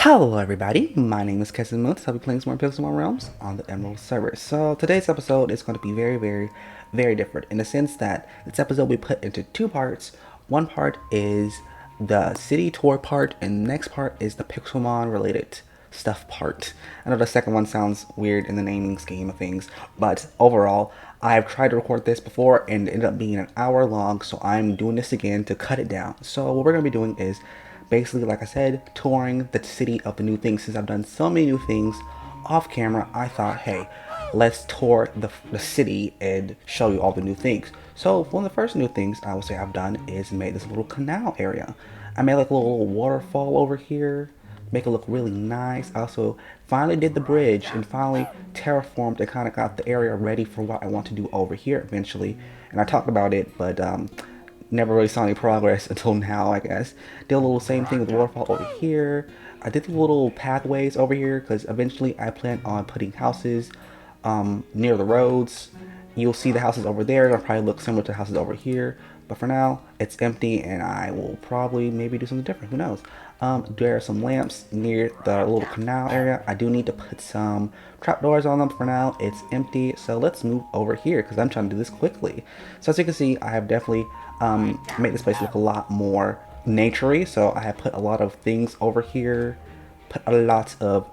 Hello everybody, my name is Pixelmon. I'll be playing some more Pixelmon Realms on the Emerald server. So today's episode is going to be very different in the sense that this episode we put into two parts. One part is the city tour part and the next part is the Pixelmon related stuff part. I know the second one sounds weird in the naming scheme of things, but overall, I've tried to record this before and it ended up being an hour long, so I'm doing this again to cut it down. So what we're going to be doing is basically, like I said, touring the city of the new things. Since I've done so many new things off camera, I thought, hey, let's tour the city and show you all the new things. So one of the first new things I would say I've done is made this little canal area. I made like a little waterfall over here, make it look really nice. I also finally did the bridge and finally terraformed and kind of got the area ready for what I want to do over here eventually. And I talked about it, but never really saw any progress until now, I guess. Did a little same thing with the waterfall over here. I did the little pathways over here because eventually I plan on putting houses near the roads. You'll see the houses over there. They'll probably look similar to the houses over here. But for now, it's empty and I will probably maybe do something different. Who knows? There are some lamps near the little canal area. I do need to put some trapdoors on them. For now, it's empty. So let's move over here because I'm trying to do this quickly. So as you can see, I have definitely made this place look a lot more naturey. So I have put a lot of things over here. Put a lot of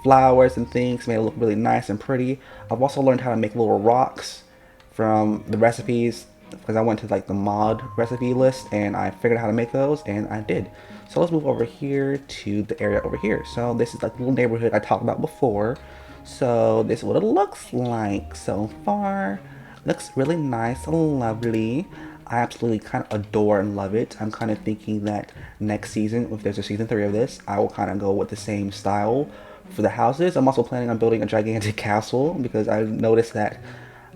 flowers and things, made it look really nice and pretty. I've also learned how to make little rocks from the recipes because I went to like the mod recipe list and I figured out how to make those and I did. So let's move over here to the area over here. So this is like the little neighborhood I talked about before. So this is what it looks like so far. Looks really nice and lovely. I absolutely kind of adore and love it. I'm kind of thinking that next season, if there's a season 3 of this, I will kind of go with the same style for the houses. I'm also planning on building a gigantic castle because I've noticed that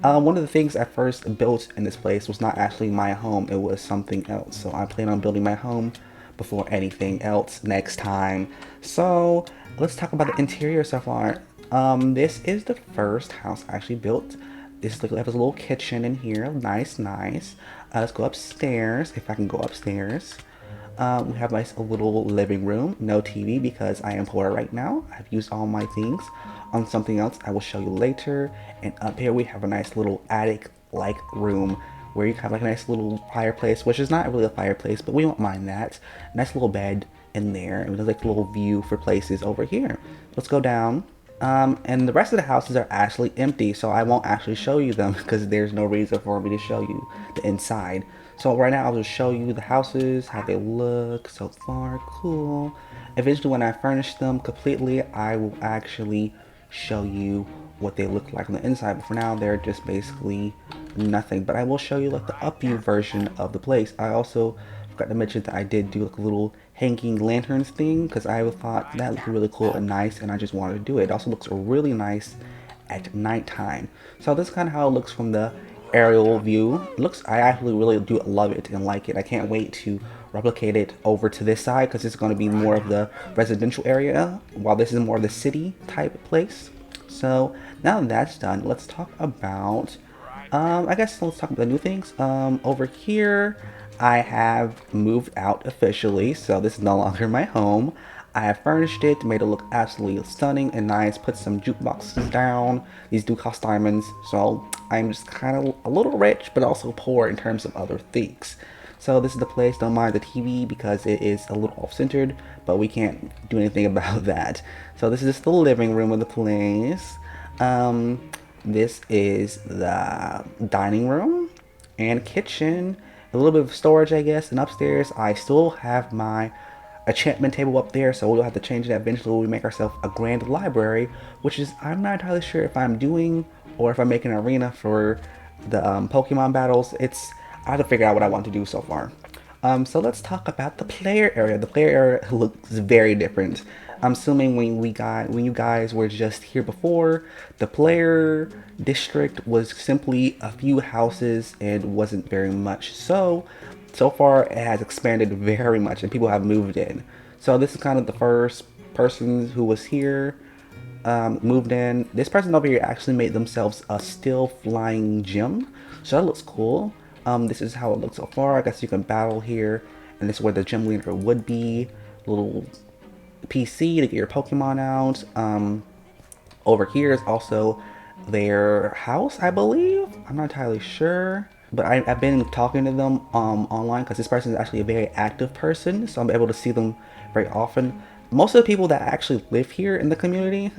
one of the things I first built in this place was not actually my home, it was something else. So I plan on building my home before anything else next time. So let's talk about the interior so far. This is the first house I actually built. This is like, have a little kitchen in here, nice. Let's go upstairs, if I can go upstairs. We have a little living room, no TV because I am poor right now. I've used all my things on something else I will show you later. And up here we have a nice little attic-like room where you have like a nice little fireplace, which is not really a fireplace, but we won't mind that. Nice little bed in there, and there's like a little view for places over here. Let's go down. And the rest of the houses are actually empty, so I won't actually show you them because there's no reason for me to show you the inside. So right now I'll just show you the houses, how they look so far. Cool. Eventually when I furnish them completely, I will actually show you what they look like on the inside. But for now, they're just basically nothing. But I will show you like the up view version of the place. I also forgot to mention that I did do like a little hanging lanterns thing because I thought that looked really cool and nice and I just wanted to do it. It also looks really nice at nighttime. So this is kind of how it looks from the aerial view. It looks, I actually really do love it and like it. I can't wait to replicate it over to this side because it's going to be more of the residential area while this is more of the city type place. So now that that's done, let's talk about I guess let's talk about the new things. Over here I have moved out officially, so this is no longer my home. I have furnished it, made it look absolutely stunning and nice, put some jukeboxes down. These do cost diamonds, so I'm just kind of a little rich, but also poor in terms of other things. So this is the place, don't mind the TV because it is a little off-centered, but we can't do anything about that. So this is just the living room of the place. This is the dining room and kitchen. A little bit of storage, I guess, and upstairs I still have my enchantment table up there, so we'll have to change that eventually when we make ourselves a grand library, which is, I'm not entirely sure if I'm doing or if I'm making an arena for the Pokemon battles. I have to figure out what I want to do so far. So let's talk about the player area. The player area looks very different. I'm assuming when you guys were just here before, the player district was simply a few houses and wasn't very much. So far it has expanded very much and people have moved in. So this is kind of the first person who was here, moved in. This person over here actually made themselves a still flying gym. So that looks cool. This is how it looks so far. I guess you can battle here, and this is where the gym leader would be. Little PC to get your Pokemon out. Over here is also their house, I believe. I'm not entirely sure, but I've been talking to them online because this person is actually a very active person, so I'm able to see them very often. Most of the people that actually live here in the community,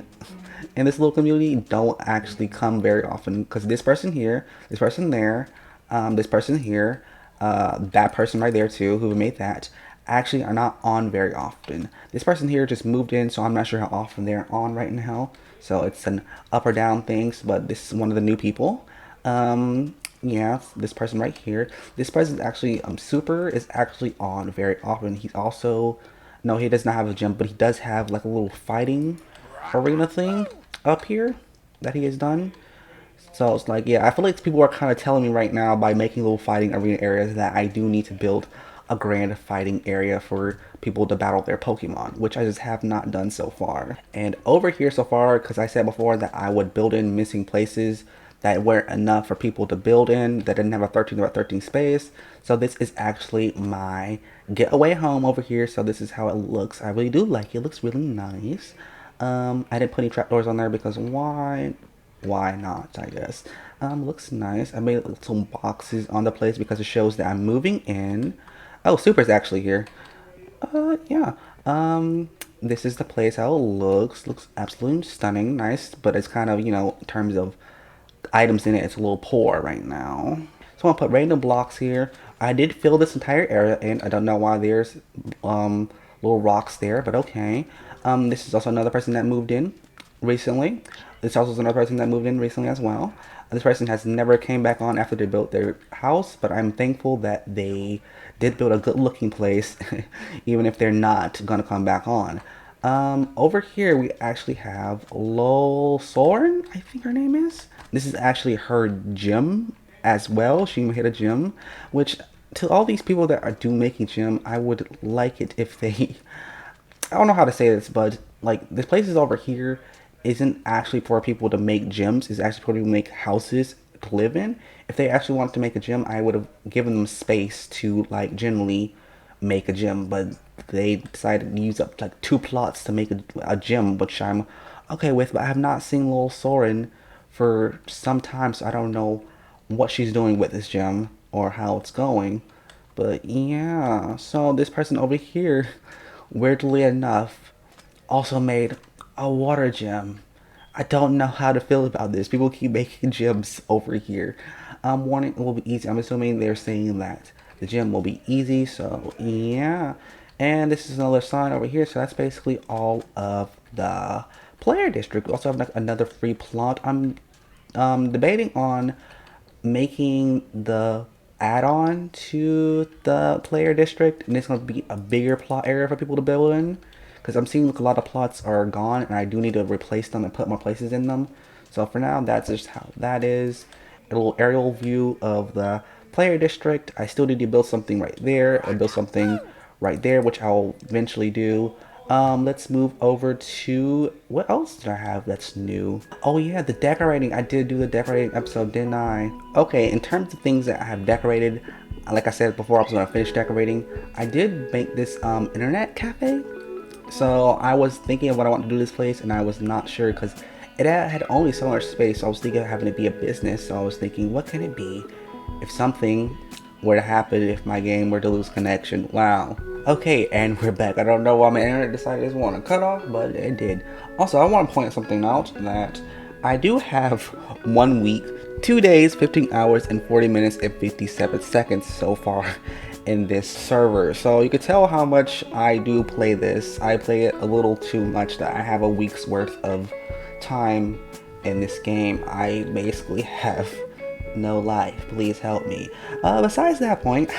in this little community, don't actually come very often because this person here, this person there, this person here, that person right there too, who made that, actually are not on very often. This person here just moved in, so I'm not sure how often they're on right now. So it's an up or down things, but this is one of the new people. Yeah, this person right here. This person is actually super is actually on very often. He's also no, he does not have a gym, but he does have like a little fighting arena thing up here that he has done. So it's like, yeah, I feel like people are kind of telling me right now by making little fighting arena areas that I do need to build a grand fighting area for people to battle their Pokemon, which I just have not done so far. And over here so far, because I said before that I would build in missing places that weren't enough for people to build in, that didn't have a 13 by 13 space. So this is actually my getaway home over here. So this is how it looks. I really do like it. It looks really nice. I didn't put any trapdoors on there because why not, I guess. Looks nice. I made some boxes on the place because it shows that I'm moving in. Oh, Super's actually here. Yeah. This is the place how it looks. Looks absolutely stunning, nice, but it's kind of, you know, in terms of items in it, it's a little poor right now. So I'm gonna put random blocks here. I did fill this entire area, and I don't know why there's little rocks there, but okay. This is also another person that moved in recently. This also is another person that moved in recently as well. This person has never came back on after they built their house, but I'm thankful that they did build a good looking place, even if they're not gonna come back on. Over here we actually have Lol Soren, I think her name is. This is actually her gym as well. She made a gym, which to all these people that are do making gym, I would like it if they I don't know how to say this, but like this place is over here isn't actually for people to make gyms. It's actually for people to make houses to live in. If they actually wanted to make a gym, I would have given them space to like generally make a gym, but they decided to use up like 2 plots to make a gym, which I'm okay with. But I have not seen Lil Soren for some time, so I don't know what she's doing with this gym or how it's going. But yeah, so this person over here, weirdly enough, also made a water gym. I don't know how to feel about this. People keep making gyms over here. I'm warning it will be easy. I'm assuming they're saying that the gym will be easy. So yeah. And this is another sign over here. So that's basically all of the player district. We also have like another free plot. I'm debating on making the add-on to the player district, and it's going to be a bigger plot area for people to build in, because I'm seeing like a lot of plots are gone and I do need to replace them and put more places in them. So for now, that's just how that is. A little aerial view of the player district. I still need to build something right there and build something right there, which I'll eventually do. Let's move over to what else did I have that's new? Oh yeah, the decorating. I did do the decorating episode, didn't I? Okay, in terms of things that I have decorated, like I said before, I was gonna finish decorating. I did make this internet cafe. So I was thinking of what I want to do this place, and I was not sure because it had only so much space. So I was thinking of having it be a business. So I was thinking, what can it be if something were to happen if my game were to lose connection? Wow. Okay, and we're back. I don't know why my internet decided to want to cut off, but it did. Also, I want to point something out that I do have 1 week, 2 days, 15 hours, and 40 minutes and 57 seconds so far in this server. So you can tell how much I do play this. I play it a little too much that I have a week's worth of time in this game. I basically have no life. Please help me. Besides that point,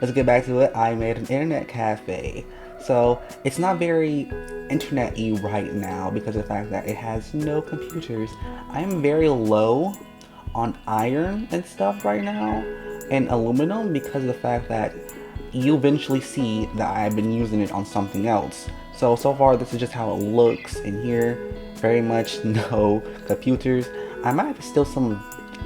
let's get back to it. I made an internet cafe. So it's not very internet-y right now because of the fact that it has no computers. I'm very low on iron and stuff right now and aluminum because of the fact that you eventually see that I've been using it on something else. So far this is just how it looks in here. Very much no computers. I might have still some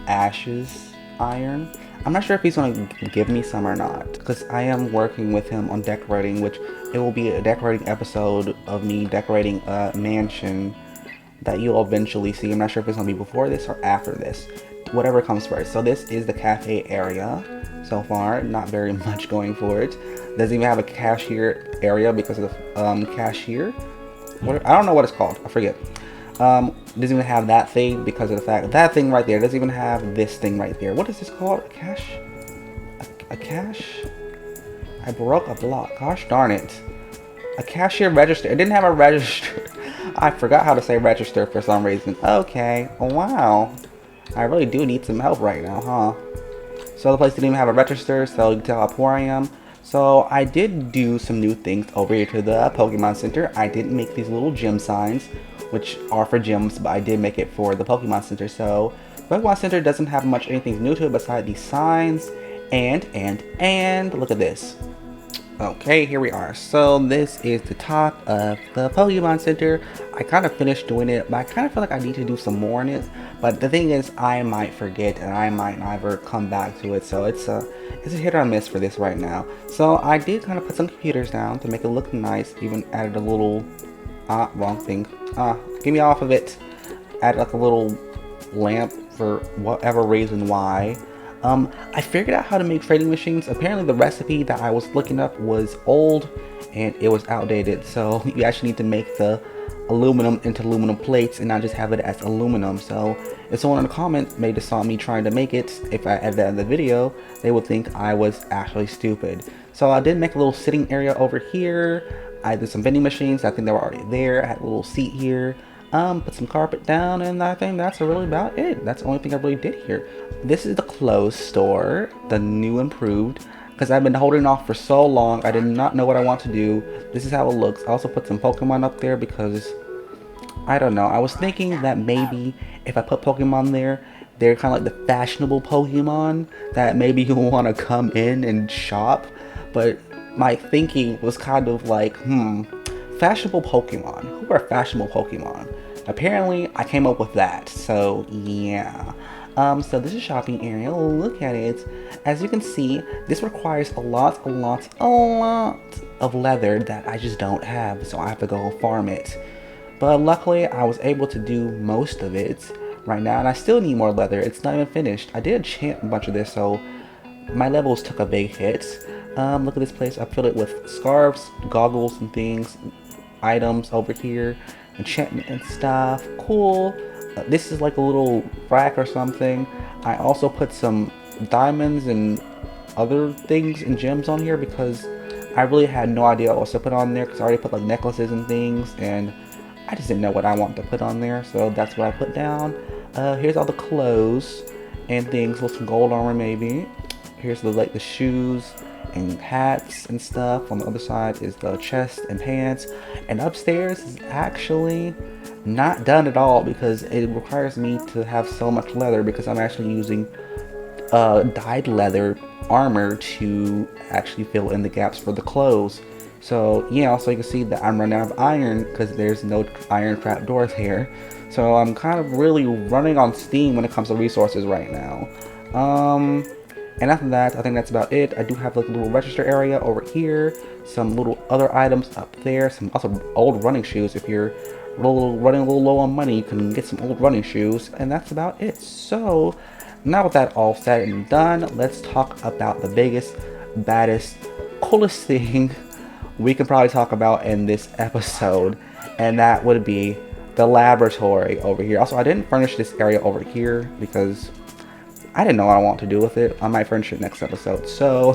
ashes iron. I'm not sure if he's going to give me some or not, because I am working with him on decorating, which it will be a decorating episode of me decorating a mansion that you'll eventually see. I'm not sure if it's going to be before this or after this, whatever comes first. So this is the cafe area so far, not very much going for it. Doesn't even have a cashier area because of the cashier. I don't know what it's called, I forget. Doesn't even have that thing because of the fact that thing right there doesn't even have this thing right there. What is this called? A cash? A cash? I broke a block. Gosh darn it. A cashier register. It didn't have a register. I forgot how to say register for some reason. Okay. Wow. I really do need some help right now, huh? So the place didn't even have a register, so you can tell how poor I am. So I did do some new things over here to the Pokemon Center. I didn't make these little gym signs, which are for gyms, but I did make it for the Pokemon Center. So the Pokemon Center doesn't have much anything new to it besides these signs. And look at this. Okay, here we are. So this is the top of the Pokemon Center. I kind of finished doing it, but I kind of feel like I need to do some more on it. But the thing is, I might forget and I might never come back to it. So it's a hit or miss for this right now. So I did kind of put some computers down to make it look nice. Even added a little, wrong thing. Get me off of it. Added like a little lamp for whatever reason why. I figured out how to make trading machines. Apparently the recipe that I was looking up was old and it was outdated. So you actually need to make the aluminum into aluminum plates and not just have it as aluminum. So if someone in the comments may just saw me trying to make it, if I edit that in the video, they would think I was actually stupid. So I did make a little sitting area over here. I did some vending machines. I think they were already there. I had a little seat here. Put some carpet down, and I think that's really about it. That's the only thing I really did here. This is the clothes store, the new improved, because I've been holding off for so long. I did not know what I want to do. This is how it looks. I also put some Pokemon up there because, I don't know. I was thinking that maybe if I put Pokemon there, they're kind of like the fashionable Pokemon that maybe you want to come in and shop. But my thinking was kind of like, fashionable Pokemon. Who are fashionable Pokemon? Apparently, I came up with that. So, yeah. So this is shopping area. Look at it. As you can see, this requires a lot of leather that I just don't have. So I have to go farm it. But luckily, I was able to do most of it right now. And I still need more leather. It's not even finished. I did enchant a bunch of this, so my levels took a big hit. Look at this place. I filled it with scarves, goggles, and things. Items over here, enchantment and stuff. Cool. This is like a little rack or something. I also put some diamonds and other things and gems on here because I really had no idea what was to put on there, because I already put like necklaces and things and I just didn't know what I wanted to put on there, so that's what I put down. Here's all the clothes and things with some gold armor maybe. Here's the shoes and hats and stuff. On the other side is the chest and pants, and upstairs is actually not done at all because it requires me to have so much leather, because I'm actually using dyed leather armor to actually fill in the gaps for the clothes. So yeah, also you can see that I'm running out of iron because there's no iron trap doors here. So I'm kind of really running on steam when it comes to resources right now. And after that, I think that's about it. I do have like a little register area over here, some little other items up there, some also old running shoes. If you're running a little low on money, you can get some old running shoes, and that's about it. So now with that all said and done, let's talk about the biggest, baddest, coolest thing we can probably talk about in this episode, and that would be the laboratory over here. Also, I didn't furnish this area over here because I didn't know what I want to do with it. I might furnish it next episode. So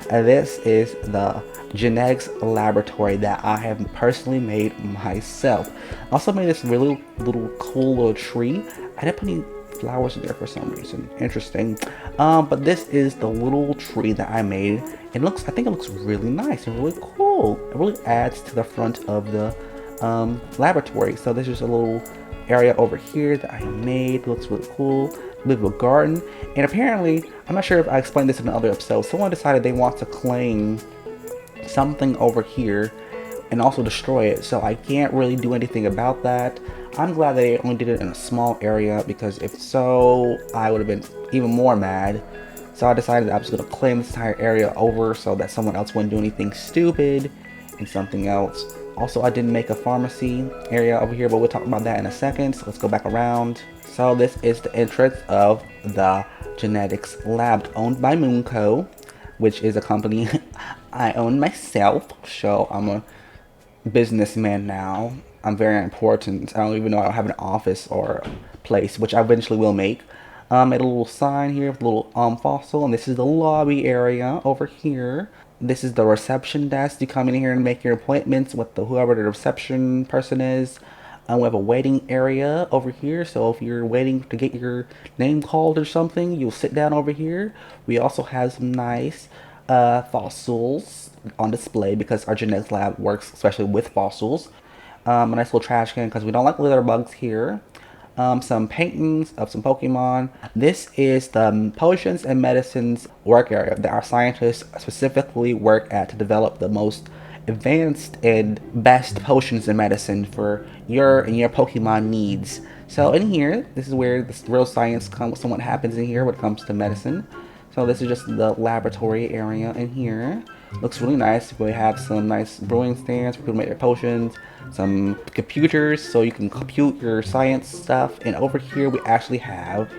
this is the genetics laboratory that I have personally made myself. I also made this really little cool little tree. I didn't put any flowers in there for some reason. Interesting. But this is the little tree that I made. It looks, I think it looks really nice and really cool. It really adds to the front of the laboratory. So this is a little area over here that I made. It looks really cool. Little garden, and apparently, I'm not sure if I explained this in another episode, someone decided they want to claim something over here and also destroy it, so I can't really do anything about that. I'm glad they only did it in a small area, because if so, I would have been even more mad. So I decided I was going to claim this entire area over so that someone else wouldn't do anything stupid and something else. Also, I did make a pharmacy area over here, but we'll talk about that in a second. So let's go back around. So this is the entrance of the genetics lab owned by Moonco, which is a company I own myself. So I'm a businessman now. I'm very important. I don't even know I don't have an office or place, which I eventually will make. Made a little sign here with a little fossil, and this is the lobby area over here. This is the reception desk. You come in here and make your appointments with whoever the reception person is. We have a waiting area over here, so if you're waiting to get your name called or something, you'll sit down over here. We also have some nice fossils on display because our genetics lab works especially with fossils. A nice little trash can because we don't like litter bugs here. Some paintings of some Pokemon. This is the potions and medicines work area that our scientists specifically work at to develop the most advanced and best potions and medicine for your and your Pokemon needs. So in here, this is where the real science comes. What happens in here when it comes to medicine. So this is just the laboratory area in here. Looks really nice. We have some nice brewing stands for people to make their potions, some computers so you can compute your science stuff, and over here we actually have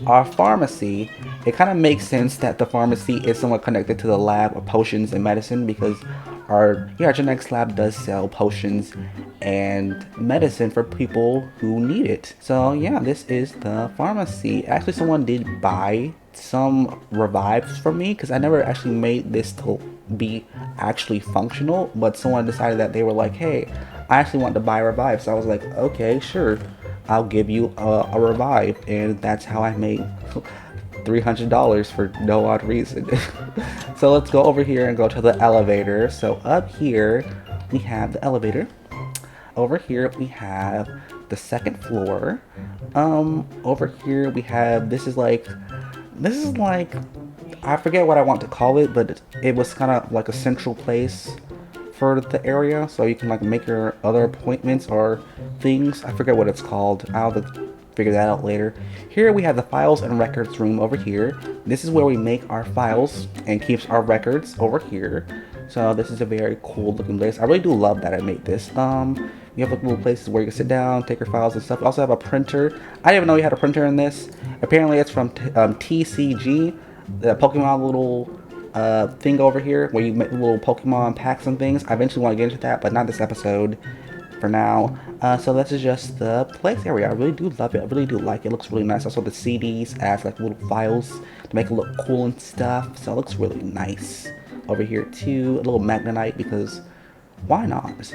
our pharmacy. It kind of makes sense that the pharmacy is somewhat connected to the lab of potions and medicine because our genetics lab does sell potions and medicine for people who need it. So yeah, this is the pharmacy. Actually, someone did buy some revives from me because I never actually made this to be actually functional, but someone decided that they were like, hey, I actually want to buy a revive. So I was like, okay, sure, I'll give you a revive, and that's how I made $300 for no odd reason. So let's go over here and go to the elevator. So up here we have the elevator. Over here we have the second floor. Over here we have, this is like I forget what I want to call it, but it was kind of like a central place for the area, so you can like make your other appointments or things. I forget what it's called. I'll have to figure that out later. Here we have the files and records room over here. This is where we make our files and keeps our records over here. So this is a very cool looking place. I really do love that I made this. You have like little places where you can sit down, take your files and stuff. You also have a printer. I didn't even know you had a printer in this. Apparently it's from TCG, the Pokemon little thing over here where you make little Pokemon packs and things. I eventually want to get into that, but not this episode for now. So this is just the place area. I really do love it. I really do like it. It looks really nice. Also the CDs as like little files to make it look cool and stuff. So it looks really nice. Over here too, a little Magnetite because why not?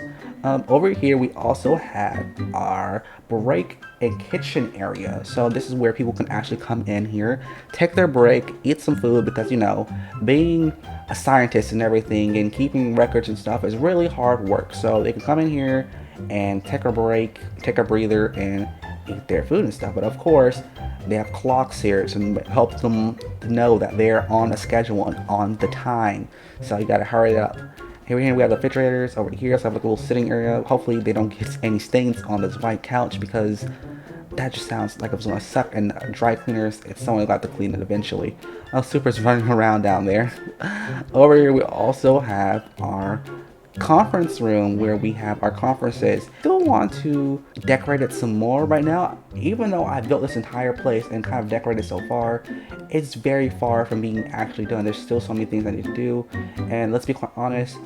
Over here we also have our break and kitchen area. So this is where people can actually come in here, take their break, eat some food, because you know, being a scientist and everything and keeping records and stuff is really hard work. So they can come in here and take a break, take a breather, and eat their food and stuff. But of course, they have clocks here to help them know that they're on a schedule and on the time. So you gotta hurry up. Here we have the refrigerators over here, so I have like a little sitting area. Hopefully they don't get any stains on this white couch because that just sounds like it's gonna suck, and dry cleaners, it's someone got to clean it eventually. Super's running around down there. Over here we also have our conference room where we have our conferences. Still want to decorate it some more right now. Even though I built this entire place and kind of decorated so far, it's very far from being actually done. There's still so many things I need to do, and let's be quite honest,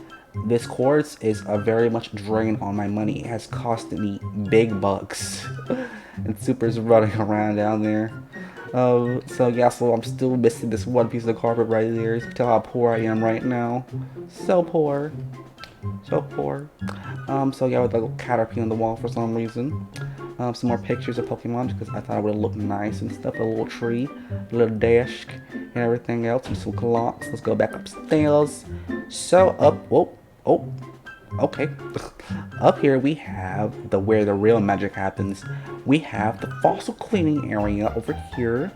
this course is a very much drain on my money. It has cost me big bucks. And Super's running around down there. So yeah, so I'm still missing this one piece of carpet right there. You can tell how poor I am right now. So poor. So poor. So yeah, with a little Caterpie on the wall for some reason. Some more pictures of Pokemon because I thought it would look nice and stuff. A little tree, a little desk, and everything else. And some clocks. Let's go back upstairs. So up, okay. Up here we have where the real magic happens. We have the fossil cleaning area over here.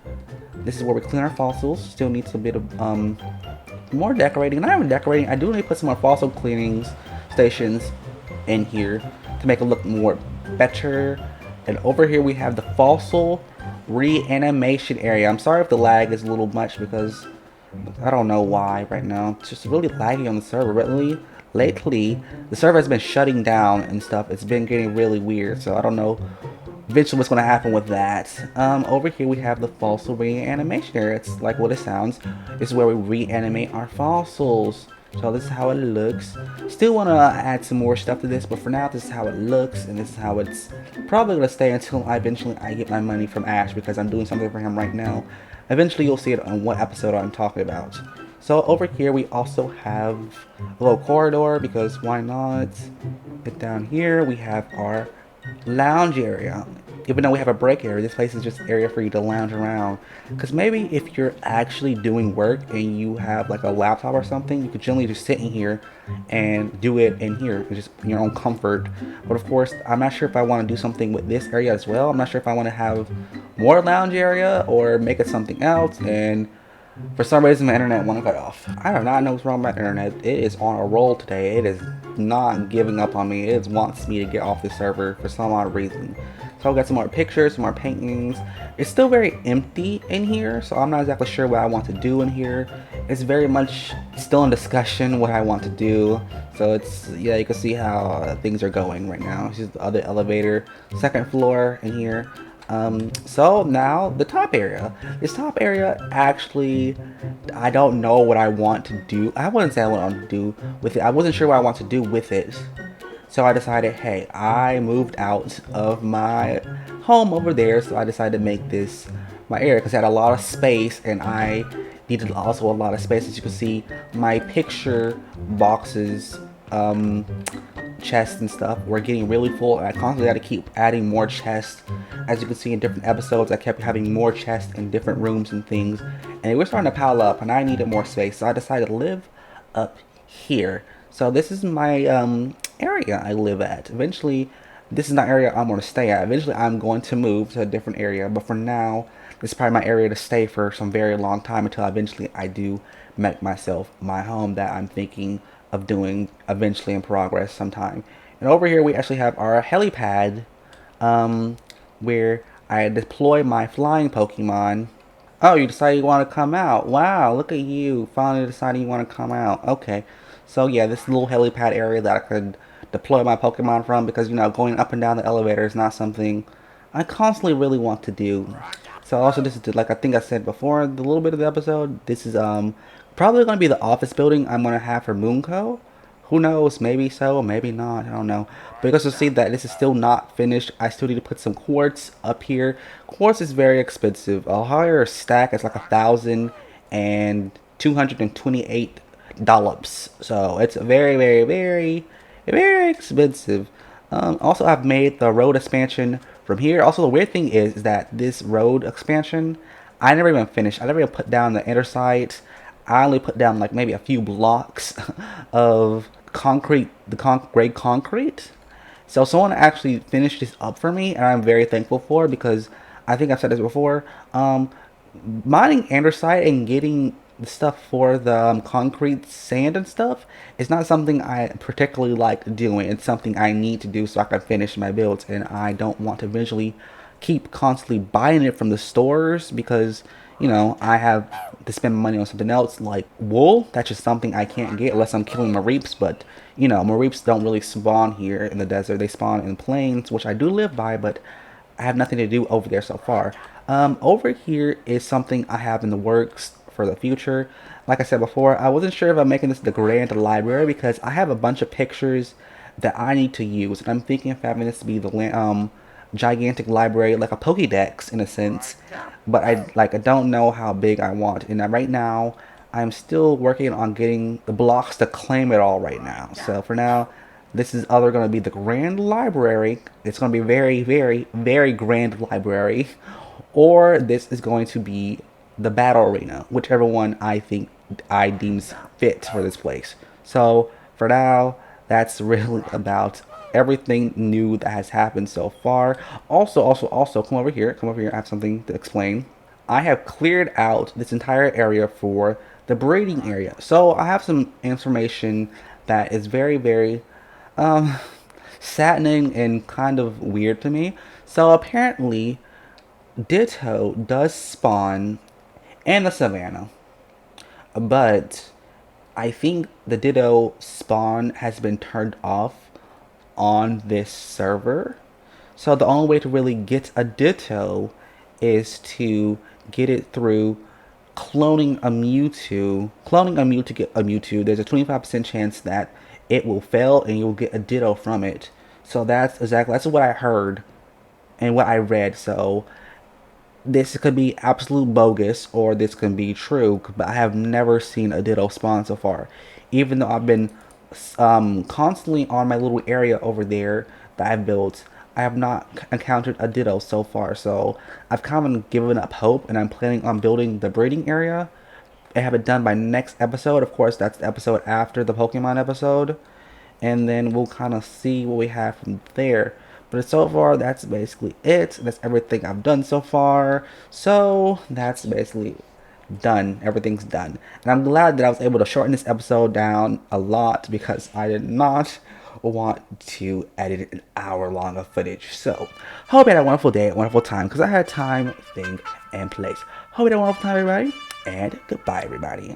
This is where we clean our fossils. Still needs a bit of more decorating. Not even decorating. I do need to put some more fossil cleaning stations in here to make it look more better. And over here we have the fossil reanimation area. I'm sorry if the lag is a little much because I don't know why right now. It's just really laggy on the server. Really, lately, the server has been shutting down and stuff. It's been getting really weird. So I don't know eventually what's going to happen with that. Over here we have the fossil reanimation area. It's like what it sounds. This is where we reanimate our fossils. So this is how it looks. Still want to add some more stuff to this, but for now this is how it looks, and this is how it's probably going to stay until I get my money from Ash, because I'm doing something for him right now. Eventually you'll see it on what episode I'm talking about. So over here we also have a little corridor, because why not? Get down here, we have our lounge area. Even though we have a break area, this place is just an area for you to lounge around. Because maybe if you're actually doing work and you have like a laptop or something, you could generally just sit in here and do it in here, just in your own comfort. But of course, I'm not sure if I want to do something with this area as well. I'm not sure if I want to have more lounge area or make it something else. And for some reason, my internet won't cut off. I do not know what's wrong with my internet. It is on a roll today. It is not giving up on me. It wants me to get off the server for some odd reason. So I've got some more pictures, some more paintings. It's still very empty in here, so I'm not exactly sure what I want to do in here. It's very much still in discussion what I want to do. So it's, yeah, you can see how things are going right now. This is the other elevator, second floor in here. So now the top area. This top area actually, I don't know what I want to do. I wouldn't say I want to do with it. I wasn't sure what I want to do with it. So I decided, hey, I moved out of my home over there, so I decided to make this my area because I had a lot of space and I needed also a lot of space. As you can see, my picture boxes, chests and stuff were getting really full, and I constantly had to keep adding more chests. As you can see in different episodes, I kept having more chests in different rooms and things, and they were starting to pile up and I needed more space, so I decided to live up here. So this is my area I live at. Eventually, this is not area I'm going to stay at. Eventually I'm going to move to a different area, but for now this is probably my area to stay for some very long time until eventually I do make myself my home that I'm thinking of doing eventually in progress sometime. And over here we actually have our helipad, where I deploy my flying Pokemon. Oh, you decided you want to come out. Wow, look at you. Finally deciding you want to come out. Okay. So yeah, this little helipad area that I could deploy my Pokemon from, because, you know, going up and down the elevator is not something I constantly really want to do. So also this is, like I think I said before, the little bit of the episode, this is probably going to be the office building I'm going to have for Moonco. Who knows? Maybe so, maybe not. I don't know. But you guys will see that this is still not finished. I still need to put some quartz up here. Quartz is very expensive. A higher stack is like 1,228 dollops. So it's very, very, very, very expensive. Also, I've made the road expansion from here. Also, the weird thing is that this road expansion, I never even finished. I never even put down the inner side. I only put down like maybe a few blocks of concrete, gray concrete. So someone actually finished this up for me, and I'm very thankful for, because I think I've said this before. Mining andesite and getting the stuff for the concrete sand and stuff is not something I particularly like doing. It's something I need to do so I can finish my builds, and I don't want to eventually keep constantly buying it from the stores, because, you know, I have to spend money on something else like wool. That's just something I can't get unless I'm killing Mareeps. But, you know, Mareeps don't really spawn here in the desert. They spawn in plains, which I do live by, but I have nothing to do over there so far. Over here is something I have in the works for the future. Like I said before, I wasn't sure if I'm making this the grand library, because I have a bunch of pictures that I need to use, and I'm thinking of having this be the gigantic library, like a Pokédex in a sense. But I don't know how big I want, and right now I'm still working on getting the blocks to claim it all right now. So for now, this is either going to be the grand library. It's going to be very, very, very grand library, or this is going to be the battle arena, whichever one I think I deems fit for this place. So for now, that's really about everything new that has happened so far. Also, come over here. Come over here. I have something to explain. I have cleared out this entire area for the breeding area. So I have some information that is very, very um, saddening and kind of weird to me. So apparently, Ditto does spawn in the savannah. but I think the Ditto spawn has been turned off on this server. So the only way to really get a Ditto is to get it through cloning a Mewtwo. Cloning a Mew to get a Mewtwo, there's a 25% chance that it will fail and you'll get a Ditto from it. So that's what I heard and what I read. So this could be absolute bogus or this can be true, but I have never seen a Ditto spawn so far. Even though I've been constantly on my little area over there that I've built, I have not encountered a Ditto so far. So I've kind of given up hope and I'm planning on building the breeding area and have it done by next episode. Of course, that's the episode after the Pokemon episode. And then we'll kind of see what we have from there. But so far, that's basically it. That's everything I've done so far. So that's basically done. Everything's done. And I'm glad that I was able to shorten this episode down a lot because I did not want to edit an hour long of footage. So hope you had a wonderful day, a wonderful time, because I had time, thing, and place. Hope you had a wonderful time, everybody. And goodbye, everybody.